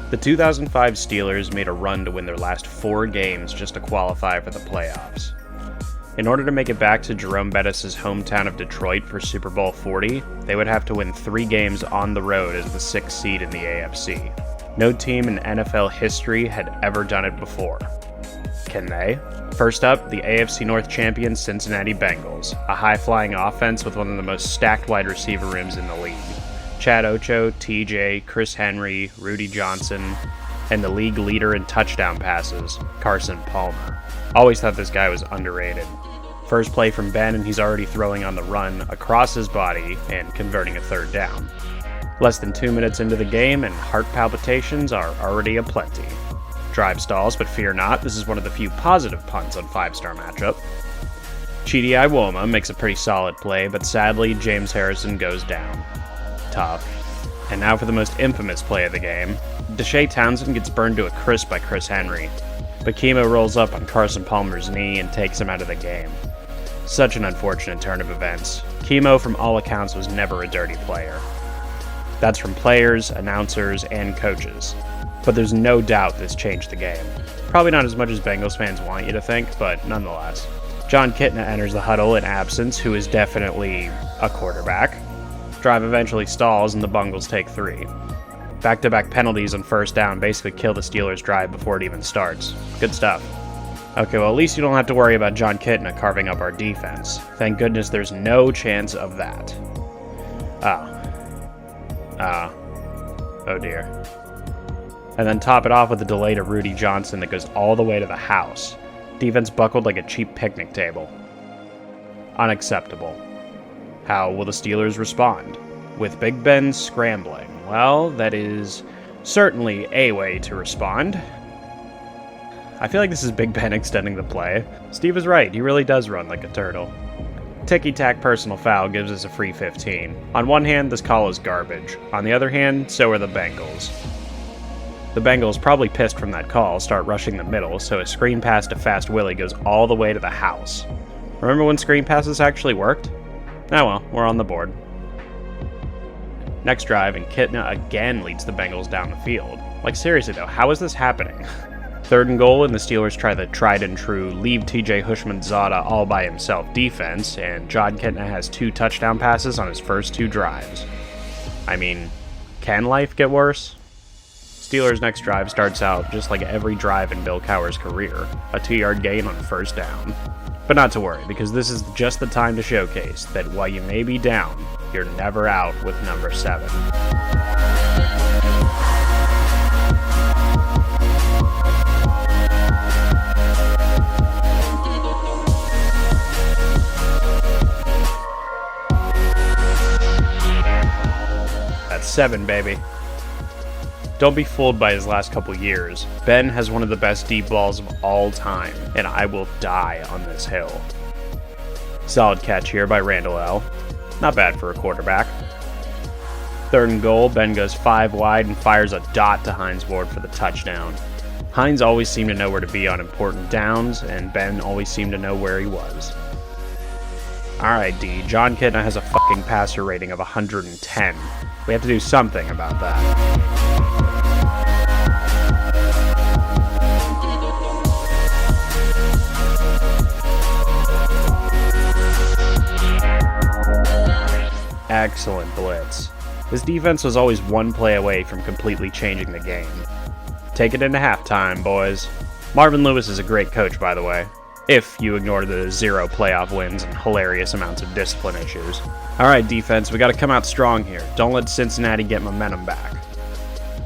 The 2005 Steelers made a run to win their last 4 games just to qualify for the playoffs. In order to make it back to Jerome Bettis' hometown of Detroit for Super Bowl 40, they would have to win 3 games on the road as the 6th seed in the AFC. No team in NFL history had ever done it before. Can they? First up, the AFC North champion Cincinnati Bengals, a high-flying offense with one of the most stacked wide receiver rooms in the league. Chad Ocho, TJ, Chris Henry, Rudy Johnson, and the league leader in touchdown passes, Carson Palmer. Always thought this guy was underrated. First play from Ben and he's already throwing on the run across his body and converting a 3rd down. Less than 2 minutes into the game and heart palpitations are already aplenty. Drive stalls, but fear not, this is one of the few positive punts on 5-star matchup. Chidi Iwoma makes a pretty solid play, but sadly James Harrison goes down. Tough. And now for the most infamous play of the game. Deshae Townsend gets burned to a crisp by Chris Henry, but Chemo rolls up on Carson Palmer's knee and takes him out of the game. Such an unfortunate turn of events. Chemo, from all accounts, was never a dirty player. That's from players, announcers, and coaches. But there's no doubt this changed the game. Probably not as much as Bengals fans want you to think, but nonetheless. John Kitna enters the huddle in absence, who is definitely a quarterback. Drive eventually stalls and the Bengals take 3. Back-to-back penalties on 1st down basically kill the Steelers' drive before it even starts. Good stuff. Okay, well at least you don't have to worry about John Kitna carving up our defense. Thank goodness there's no chance of that. Oh dear. And then top it off with a delay to Rudy Johnson that goes all the way to the house. Defense buckled like a cheap picnic table. Unacceptable. How will the Steelers respond? With Big Ben scrambling. Well, that is certainly a way to respond. I feel like this is Big Ben extending the play. Steve is right, he really does run like a turtle. Ticky-tack personal foul gives us a free 15. On one hand, this call is garbage. On the other hand, so are the Bengals. The Bengals, probably pissed from that call, start rushing the middle, so a screen pass to Fast Willie goes all the way to the house. Remember when screen passes actually worked? Oh well, we're on the board. Next drive, and Kitna again leads the Bengals down the field. Like seriously though, how is this happening? 3rd and goal, and the Steelers try the tried and true leave TJ Hushmanzada all by himself defense, and John Kitna has 2 touchdown passes on his first 2 drives. I mean, can life get worse? Steelers' next drive starts out just like every drive in Bill Cowher's career, a 2-yard gain on 1st down. But not to worry, because this is just the time to showcase that while you may be down, you're never out with number 7. That's 7, baby. Don't be fooled by his last couple years. Ben has one of the best deep balls of all time, and I will die on this hill. Solid catch here by Randall L. Not bad for a quarterback. 3rd and goal, Ben goes 5 wide and fires a dot to Hines Ward for the touchdown. Hines always seemed to know where to be on important downs, and Ben always seemed to know where he was. Alright D, John Kitna has a fucking passer rating of 110. We have to do something about that. Excellent blitz. This defense was always one play away from completely changing the game. Take it into halftime, boys. Marvin Lewis is a great coach, by the way, if you ignore the 0 playoff wins and hilarious amounts of discipline issues. Alright defense, we gotta come out strong here. Don't let Cincinnati get momentum back.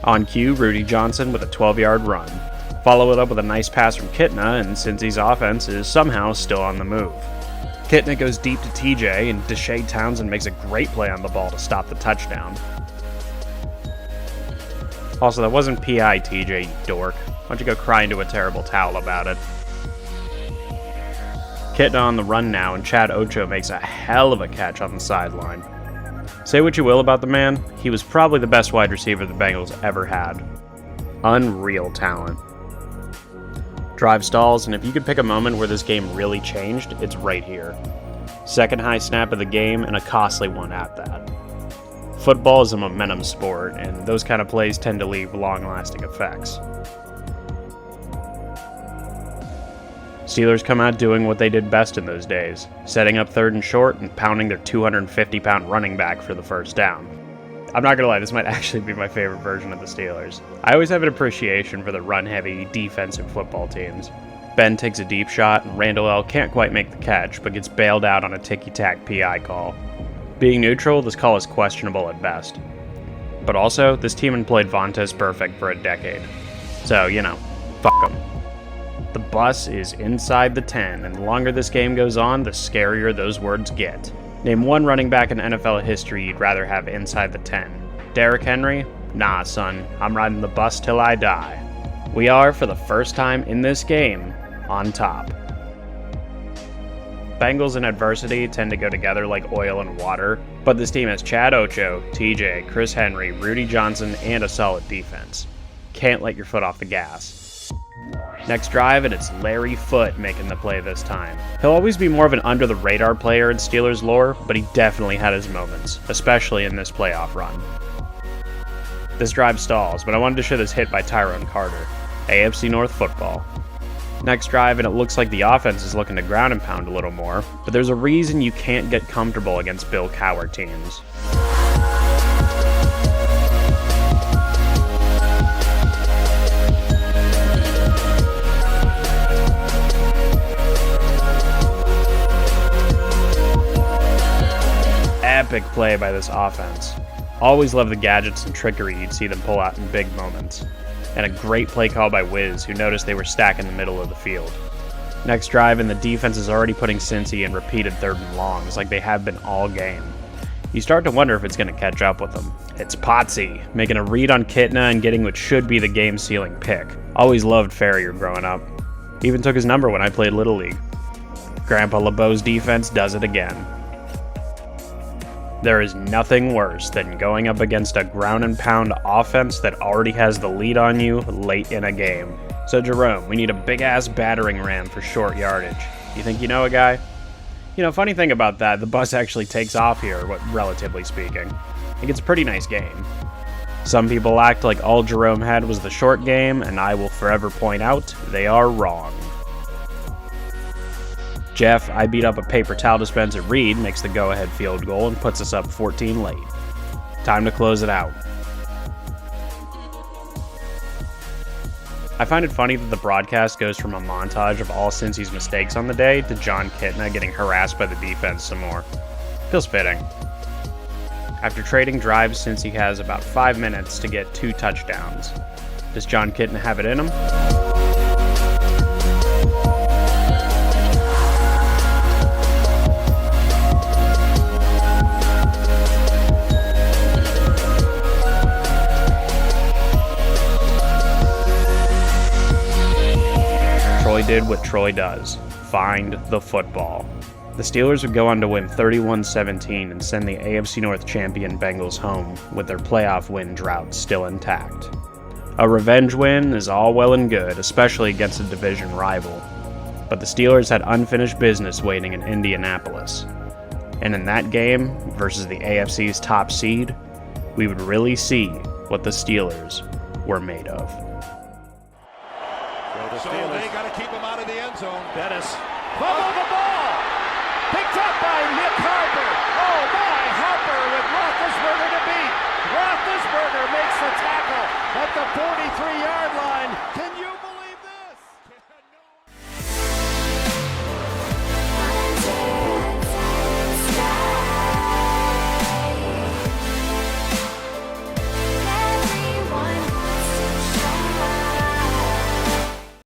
On cue, Rudy Johnson with a 12-yard run. Follow it up with a nice pass from Kitna, and Cincy's offense is somehow still on the move. Kitna goes deep to TJ, and Deshae Townsend makes a great play on the ball to stop the touchdown. Also, that wasn't PI, TJ, you dork. Why don't you go cry into a terrible towel about it? Kitna on the run now, and Chad Ocho makes a hell of a catch on the sideline. Say what you will about the man, he was probably the best wide receiver the Bengals ever had. Unreal talent. Drive stalls, and if you could pick a moment where this game really changed, it's right here. Second high snap of the game, and a costly one at that. Football is a momentum sport, and those kind of plays tend to leave long-lasting effects. Steelers come out doing what they did best in those days, setting up 3rd and short and pounding their 250-pound running back for the first down. I'm not gonna lie, this might actually be my favorite version of the Steelers. I always have an appreciation for the run-heavy, defensive football teams. Ben takes a deep shot, and Randall L. can't quite make the catch, but gets bailed out on a ticky-tack PI call. Being neutral, this call is questionable at best. But also, this team employed Vontaze Burfict for a decade. So, fuck them. The bus is inside the 10, and the longer this game goes on, the scarier those words get. Name one running back in NFL history you'd rather have inside the 10. Derrick Henry? Nah, son. I'm riding the bus till I die. We are, for the first time in this game, on top. Bengals and adversity tend to go together like oil and water, but this team has Chad Ocho, TJ, Chris Henry, Rudy Johnson, and a solid defense. Can't let your foot off the gas. Next drive, and it's Larry Foote making the play this time. He'll always be more of an under-the-radar player in Steelers lore, but he definitely had his moments, especially in this playoff run. This drive stalls, but I wanted to show this hit by Tyrone Carter. AFC North football. Next drive, and it looks like the offense is looking to ground and pound a little more, but there's a reason you can't get comfortable against Bill Cowher teams. Epic play by this offense. Always love the gadgets and trickery you'd see them pull out in big moments. And a great play call by Wiz, who noticed they were stacked in the middle of the field. Next drive, and the defense is already putting Cincy in repeated 3rd and longs like they have been all game. You start to wonder if it's going to catch up with them. It's Potsy, making a read on Kitna and getting what should be the game-sealing pick. Always loved Farrier growing up. Even took his number when I played Little League. Grandpa LeBeau's defense does it again. There is nothing worse than going up against a ground and pound offense that already has the lead on you late in a game. So Jerome, we need a big ass battering ram for short yardage. You think you know a guy? Funny thing about that, the bus actually takes off here, relatively speaking. It gets a pretty nice game. Some people act like all Jerome had was the short game, and I will forever point out, they are wrong. Jeff, I beat up a paper towel dispenser Reed, makes the go-ahead field goal and puts us up 14 late. Time to close it out. I find it funny that the broadcast goes from a montage of all Cincy's mistakes on the day to John Kitna getting harassed by the defense some more. Feels fitting. After trading drives, Cincy has about 5 minutes to get 2 touchdowns. Does John Kitna have it in him? Troy did what Troy does, find the football. The Steelers would go on to win 31-17 and send the AFC North champion Bengals home with their playoff win drought still intact. A revenge win is all well and good, especially against a division rival, but the Steelers had unfinished business waiting in Indianapolis. And in that game, versus the AFC's top seed, we would really see what the Steelers were made of. So they got to keep him out of the end zone. Bettis. Fumble the ball. Picked up by Nick Harper. Oh my, Harper with Roethlisberger to beat. Roethlisberger makes the tackle at the 43-yard line.